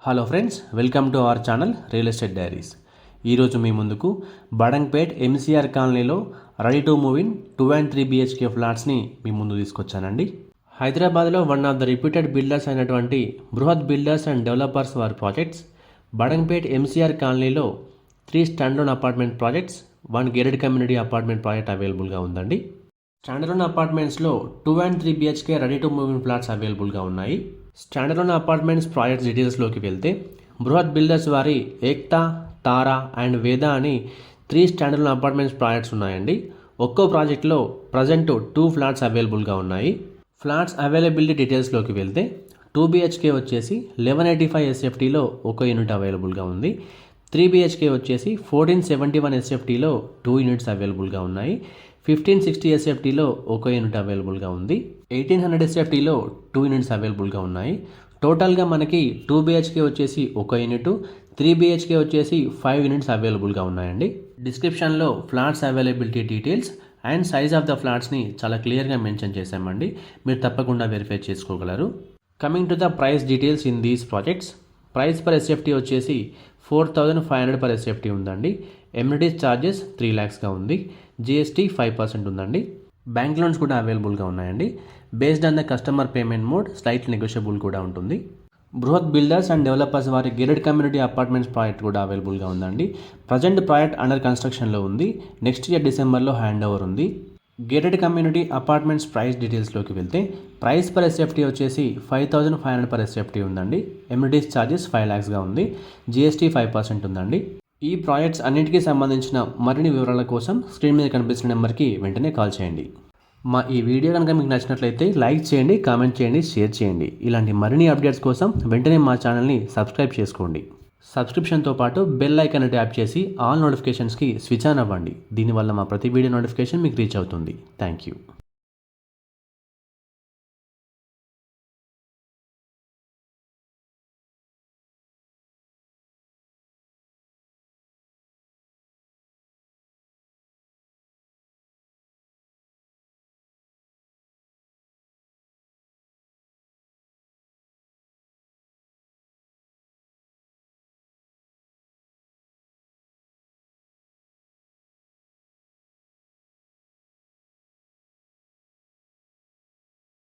Hello friends, welcome to our channel real estate diaries. ఈరోజు మీ ముందుకు బడంగ్పేట్ ఎంసీఆర్ కాలనీలో ready to move in 2 and 3 BHK ఫ్లాట్స్ని మీ ముందు తీసుకొచ్చానండి. హైదరాబాద్లో one of the reputed builders అయినటువంటి బృహత్ బిల్డర్స్ అండ్ డెవలపర్స్ వారి ప్రాజెక్ట్స్ బడంగ్పేట్ ఎంసీఆర్ కాలనీలో 3 standard apartment projects, 1 gated community apartment project అవైలబుల్గా ఉందండి. స్టాండర్డ్ అపార్ట్మెంట్స్లో 2 and 3 BHK ready to move in flats అవైలబుల్గా ఉన్నాయి. స్టాండర్డ్ అపార్ట్మెంట్స్ ప్రాజెక్ట్స్ డీటెయిల్స్లోకి వెళ్తే బృహత్ బిల్డర్స్ వారి ఏక్తా, తారా అండ్ వేద అని 3 స్టాండర్డ్ అపార్ట్మెంట్స్ ప్రాజెక్ట్స్ ఉన్నాయండి. ఒక్కో ప్రాజెక్ట్లో ప్రజెంట్ 2 ఫ్లాట్స్ అవైలబుల్గా ఉన్నాయి. ఫ్లాట్స్ అవైలబిలిటీ డీటెయిల్స్లోకి వెళ్తే 2 BHK వచ్చేసి 1185 SFTలో ఒక యూనిట్ అవైలబుల్గా ఉంది. 3 BHK వచ్చేసి 1471 SFTలో 2 యూనిట్స్ అవైలబుల్గా ఉన్నాయి. 1560 SFTలో ఒక యూనిట్ అవైలబుల్గా ఉంది. 1800 SFTలో 2 యూనిట్స్ అవైలబుల్గా ఉన్నాయి. టోటల్గా మనకి 2 BHK వచ్చేసి ఒక యూనిట్, 3 BHK వచ్చేసి 5 యూనిట్స్ అవైలబుల్గా ఉన్నాయండి. డిస్క్రిప్షన్లో flats availability details and size of the ఫ్లాట్స్ని చాలా క్లియర్గా మెన్షన్ చేశామండి. మీరు తప్పకుండా వెరిఫై చేసుకోగలరు. Coming to the price details in these projects. Price per SFT వచ్చేసి 4500 per SFT ఉందండి. ఎమ్యూనిటీస్ ఛార్జెస్ 3 lakhsగా ఉంది. GST 5% ఉందండి. బ్యాంక్ లోన్స్ కూడా అవైలబుల్గా ఉన్నాయండి. Based on the customer payment mode slight negotiable కూడా ఉంటుంది. బృహత్ బిల్డర్స్ అండ్ డెవలపర్స్ వారి గేటెడ్ కమ్యూనిటీ అపార్ట్మెంట్స్ ప్రాజెక్ట్ కూడా అవైలబుల్గా ఉందండి. ప్రజెంట్ ప్రాజెక్ట్ అండర్ కన్స్ట్రక్షన్లో ఉంది. నెక్స్ట్ ఇయర్ డిసెంబర్లో హ్యాండ్ ఓవర్ ఉంది. గేటెడ్ కమ్యూనిటీ అపార్ట్మెంట్స్ ప్రైస్ డీటెయిల్స్లోకి వెళ్తే ప్రైస్ పర్ SFT వచ్చేసి 5500 per SFT ఉందండి. ఎమ్యూనిటీస్ ఛార్జెస్ 5 lakhsగా ఉంది. GST 5% ఉందండి. ఈ ప్రాజెక్ట్స్ అన్నింటికీ సంబంధించిన మరిన్ని వివరాల కోసం స్క్రీన్ మీద కనిపిస్తున్న నెంబర్కి వెంటనే కాల్ చేయండి. మా ఈ వీడియో కనుక మీకు నచ్చినట్లయితే లైక్ చేయండి, కామెంట్ చేయండి, షేర్ చేయండి. ఇలాంటి మరిన్ని అప్డేట్స్ కోసం వెంటనే మా ఛానల్ని సబ్స్క్రైబ్ చేసుకోండి. సబ్స్క్రిప్షన్తో పాటు బెల్ ఐకాన్ ట్యాప్ చేసి ఆల్ నోటిఫికేషన్స్కి స్విచ్ ఆన్ అవ్వండి. దీనివల్ల మా ప్రతి వీడియో నోటిఫికేషన్ మీకు రీచ్ అవుతుంది. Thank you.